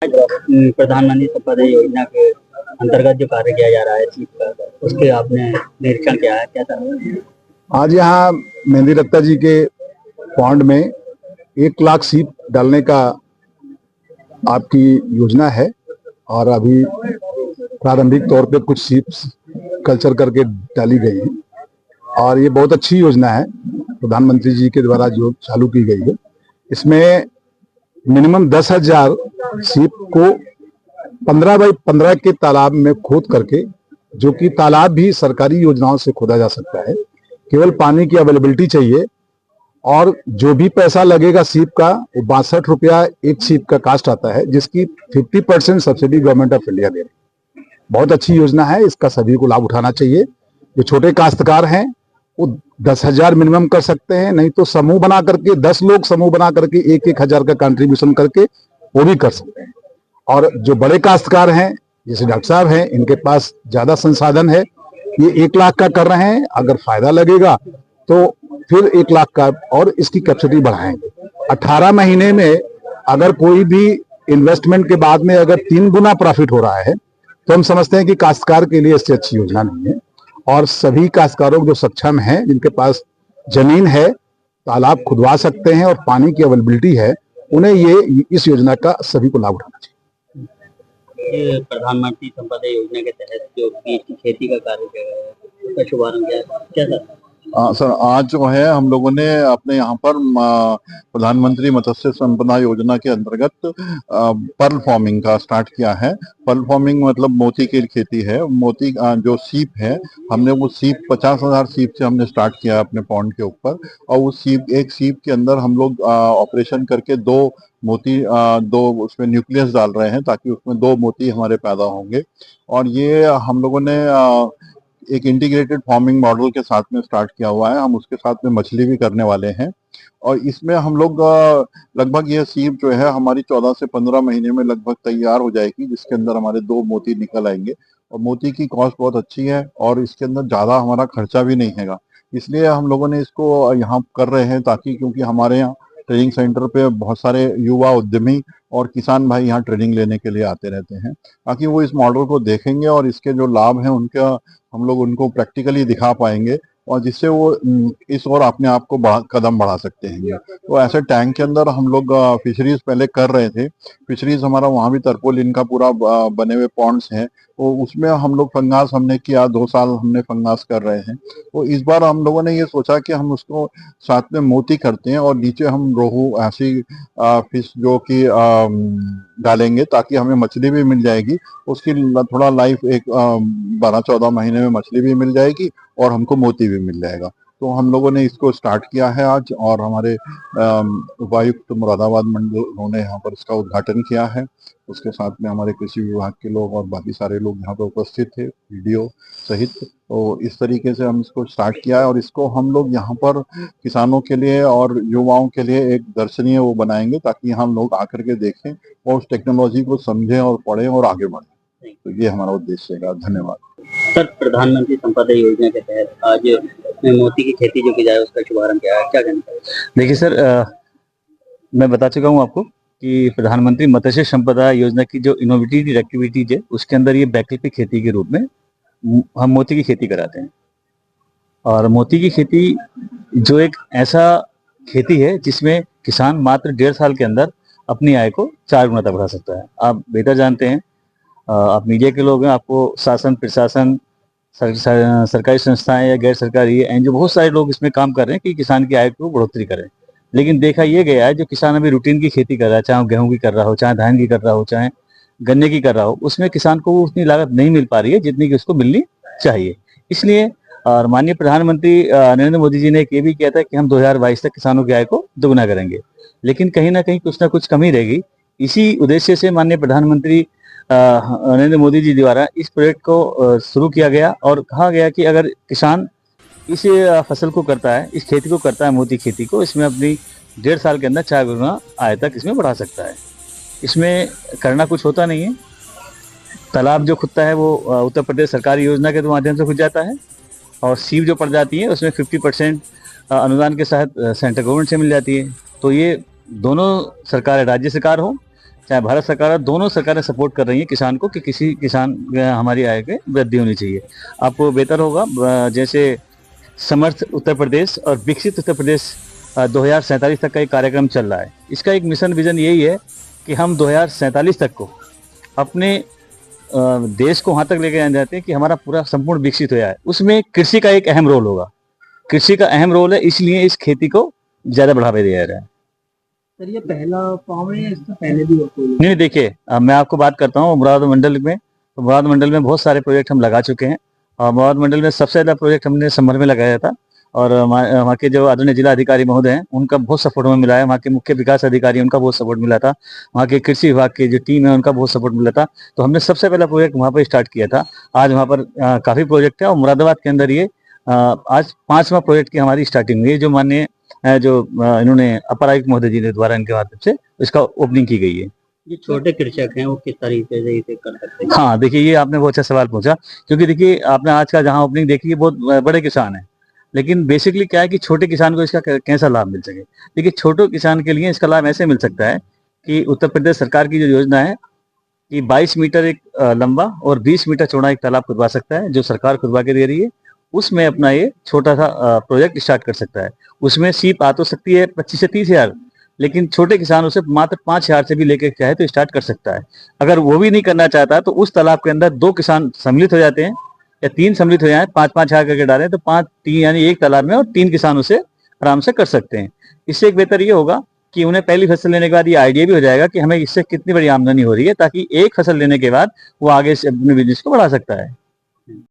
प्रधानमंत्री संपदा योजना के अंतर्गत जो कार्य किया जा रहा है चीफ का, उसके आपने निरीक्षण किया है, क्या आज यहाँ मेहंदी रत्ता जी के पॉन्ड में 1 लाख सीप डालने का आपकी योजना है और अभी प्रारंभिक तौर पे कुछ सीप कल्चर करके डाली गई है और ये बहुत अच्छी योजना है प्रधानमंत्री जी के द्वारा जो चालू की गई है। इसमें मिनिमम 10,000 सीप को 15 बाई 15 के तालाब में खोद करके, जो कि तालाब भी सरकारी योजनाओं से खोदा जा सकता है, केवल पानी की अवेलेबिलिटी चाहिए और जो भी पैसा लगेगा सीप का वो 62 रुपया एक सीप का कास्ट आता है, जिसकी 50% सब्सिडी गवर्नमेंट ऑफ इंडिया दे रही है। बहुत अच्छी योजना है, इसका सभी को लाभ उठाना चाहिए। जो छोटे काश्तकार हैं वो 10,000 मिनिमम कर सकते हैं, नहीं तो समूह बना करके 10 लोग समूह बना करके 1,000 का कंट्रीब्यूशन करके वो भी कर सकते हैं। और जो बड़े काश्तकार हैं जैसे डॉक्टर साहब हैं, इनके पास ज्यादा संसाधन है, ये 1 लाख का कर रहे हैं। अगर फायदा लगेगा तो फिर 1 लाख का और इसकी कैपेसिटी बढ़ाएंगे। 18 महीने में अगर कोई भी इन्वेस्टमेंट के बाद में अगर 3 गुना प्रॉफिट हो रहा है तो हम समझते हैं कि काश्तकार के लिए इससे अच्छी योजना नहीं है। और सभी काश्तकारों जो सक्षम हैं, जिनके पास जमीन है, तालाब खुदवा सकते हैं और पानी की अवेलेबिलिटी है, उन्हें ये इस योजना का सभी को लाभ उठाना चाहिए। ये प्रधानमंत्री संपदा योजना के तहत जो बीज की खेती का कार्य किया गया है, उसका शुभारंभ क्या सर? सर, आज जो है हम लोगों ने अपने यहाँ पर प्रधानमंत्री मत्स्य संपदा योजना के अंतर्गत पर्ल फार्मिंग का स्टार्ट किया है। पर्ल फार्मिंग मतलब मोती की खेती है। मोती जो सीप है, हमने वो सीप 50,000 सीप से हमने स्टार्ट किया अपने पॉन्ड के ऊपर और उस एक सीप के अंदर हम लोग ऑपरेशन करके 2 मोती, 2 उसमें न्यूक्लियस डाल रहे हैं ताकि उसमें 2 मोती हमारे पैदा होंगे। और ये हम लोगों ने एक इंटीग्रेटेड फार्मिंग मॉडल के साथ में स्टार्ट किया हुआ है। हम उसके साथ में मछली भी करने वाले हैं और इसमें हम लोग लगभग ये सीप जो है हमारी 14 से 15 महीने में लगभग तैयार हो जाएगी, जिसके अंदर हमारे 2 मोती निकल आएंगे। और मोती की कॉस्ट बहुत अच्छी है और इसके अंदर ज्यादा हमारा खर्चा भी नहीं हैगा, इसलिए हम लोगों ने इसको यहाँ कर रहे हैं ताकि, क्योंकि हमारे यहाँ ट्रेनिंग सेंटर पे बहुत सारे युवा उद्यमी और किसान भाई यहाँ ट्रेनिंग लेने के लिए आते रहते हैं, ताकि वो इस मॉडल को देखेंगे और इसके जो लाभ हैं उनका हम लोग उनको प्रैक्टिकली दिखा पाएंगे और जिससे वो इस ओर अपने आप को कदम बढ़ा सकते हैं। तो ऐसे टैंक के अंदर हम लोग फिशरीज पहले कर रहे थे। फिशरीज हमारा वहाँ भी तरपोलिन का पूरा बने हुए पॉन्ड्स हैं, तो उसमें हम लोग फंगास हमने किया, 2 साल हमने फंगास कर रहे हैं। तो इस बार हम लोगों ने ये सोचा कि हम उसको साथ में मोती करते हैं और नीचे हम रोहू ऐसी फिश जो कि डालेंगे ताकि हमें मछली भी मिल जाएगी। उसकी थोड़ा लाइफ एक 12-14 महीने में मछली भी मिल जाएगी और हमको मोती भी मिल जाएगा। तो हम लोगों ने इसको स्टार्ट किया है आज और हमारे उपायुक्त मुरादाबाद मंडल उन्होंने यहाँ पर इसका उद्घाटन किया है। उसके साथ में हमारे कृषि विभाग के लोग और बाकी सारे लोग यहाँ पर उपस्थित थे, वीडियो सहित। तो इस तरीके से हम इसको स्टार्ट किया है और इसको हम लोग यहाँ पर किसानों के लिए और युवाओं के लिए एक दर्शनीय वो बनाएंगे ताकि हम लोग आकर के देखें और उस टेक्नोलॉजी को समझें और पढ़ें और आगे बढ़ें। तो ये हमारा उद्देश्य है। धन्यवाद सर। प्रधानमंत्री संपदा योजना के तहत आज मोती की खेती जो की जाए उसका शुभारंभ किया है, क्या कहना है? देखिए सर, मैं बता चुका हूँ आपको कि प्रधानमंत्री मत्स्य संपदा योजना की जो इनोवेटिव एक्टिविटीज है उसके अंदर ये वैकल्पिक खेती के रूप में हम मोती की खेती कराते हैं। और मोती की खेती जो एक ऐसा खेती है जिसमें किसान मात्र 1.5 साल के अंदर अपनी आय को 4 गुना तक बढ़ा सकता है। आप बेहतर जानते हैं, आप मीडिया के लोग हैं, आपको शासन प्रशासन सरकारी संस्थाएं या गैर सरकारी एनजीओ बहुत सारे लोग इसमें काम कर रहे हैं कि किसान की आय को बढ़ोतरी करें। लेकिन देखा यह गया है जो किसान अभी रूटीन की खेती कर रहा है, चाहे गेहूं की कर रहा हो, चाहे धान की कर रहा हो, चाहे गन्ने की कर रहा हो, उसमें किसान को उतनी लागत नहीं मिल पा रही है जितनी कि उसको मिलनी चाहिए। इसलिए और माननीय प्रधानमंत्री नरेंद्र मोदी जी ने ये भी किया था कि हम 2022 तक किसानों की आय को दोगुना करेंगे, लेकिन कहीं ना कहीं कुछ ना कुछ कमी रहेगी। इसी उद्देश्य से माननीय प्रधानमंत्री नरेंद्र मोदी जी द्वारा इस प्रोजेक्ट को शुरू किया गया और कहा गया कि अगर किसान इस फसल को करता है, इस खेती को करता है, मोती खेती को, इसमें अपनी 1.5 साल के अंदर 4 गुना आय तक इसमें बढ़ा सकता है। इसमें करना कुछ होता नहीं है। तालाब जो खुदता है वो उत्तर प्रदेश सरकारी योजना के माध्यम से खुद जाता है और सीप जो पड़ जाती है उसमें 50% अनुदान के साथ सेंट्रल गवर्नमेंट से मिल जाती है। तो ये दोनों सरकार, राज्य सरकार हो चाहे भारत सरकार हो, दोनों सरकारें सपोर्ट कर रही हैं किसान को कि किसी किसान हमारी आय में वृद्धि होनी चाहिए। आपको बेहतर होगा जैसे समर्थ उत्तर प्रदेश और विकसित उत्तर प्रदेश 2047 तक का एक कार्यक्रम चल रहा है। इसका एक मिशन विजन यही है कि हम 2047 तक को अपने देश को वहां तक लेके जाना चाहते हैं कि हमारा पूरा संपूर्ण विकसित हो जाए। उसमें कृषि का एक अहम रोल होगा। कृषि का अहम रोल है, इसलिए इस खेती को ज्यादा बढ़ावा दिया जा रहा है। सर ये पहला फॉर्म है, इससे पहले भी और कोई? नहीं, देखिए मैं आपको बात करता हूँ मुरादाबाद मंडल में। तो मुरादाबाद मंडल में बहुत सारे प्रोजेक्ट हम लगा चुके हैं और मुरादाबाद मंडल में सबसे ज्यादा प्रोजेक्ट हमने संभल में लगाया था और वहाँ के जो आदरणीय जिला अधिकारी महोदय हैं उनका बहुत सपोर्ट हमें मिला है। वहाँ के मुख्य विकास अधिकारी उनका बहुत सपोर्ट मिला था। वहाँ के कृषि विभाग की जो टीम है उनका बहुत सपोर्ट मिला था। तो हमने सबसे पहला प्रोजेक्ट वहाँ पर स्टार्ट किया था। आज वहाँ पर काफी प्रोजेक्ट है और मुरादाबाद के अंदर ये आज 5वां प्रोजेक्ट की हमारी स्टार्टिंग हुई है, जो माननीय इन्होंने अपर आयुक्त महोदय जी द्वारा इनके माध्यम से इसका ओपनिंग की गई है। जो छोटे कृषक हैं वो किस तरीके से इसे कर सकते हैं? हाँ, देखिए ये आपने बहुत अच्छा सवाल पूछा, क्योंकि देखिए आपने आज का जहाँ ओपनिंग देखी है बहुत बड़े किसान हैं, लेकिन बेसिकली क्या है कि छोटे किसान को इसका कैसा लाभ मिल सके। देखिए छोटे किसान के लिए इसका लाभ ऐसे मिल सकता है कि उत्तर प्रदेश सरकार की जो योजना है कि 22 मीटर एक लंबा और 20 मीटर चौड़ा एक तालाब खुदवा सकता है, जो सरकार खुदवा के दे रही है। उसमें अपना ये छोटा सा प्रोजेक्ट स्टार्ट कर सकता है। उसमें सीप आ तो सकती है 25 से 30 हजार, लेकिन छोटे किसान उसे मात्र 5,000 से भी लेके चाहे तो स्टार्ट कर सकता है। अगर वो भी नहीं करना चाहता तो उस तालाब के अंदर 2 किसान सम्मिलित हो जाते हैं या 3 सम्मिलित हो जाए, 5-5 हजार करके डालें तो 5-3 यानी एक तालाब में और 3 किसान उसे आराम से कर सकते हैं। इससे एक बेहतर ये होगा कि उन्हें पहली फसल लेने के बाद ये आइडिया भी हो जाएगा कि हमें इससे कितनी बड़ी आमदनी हो रही है, ताकि एक फसल लेने के बाद वो आगे से अपने बिजनेस को बढ़ा सकता है।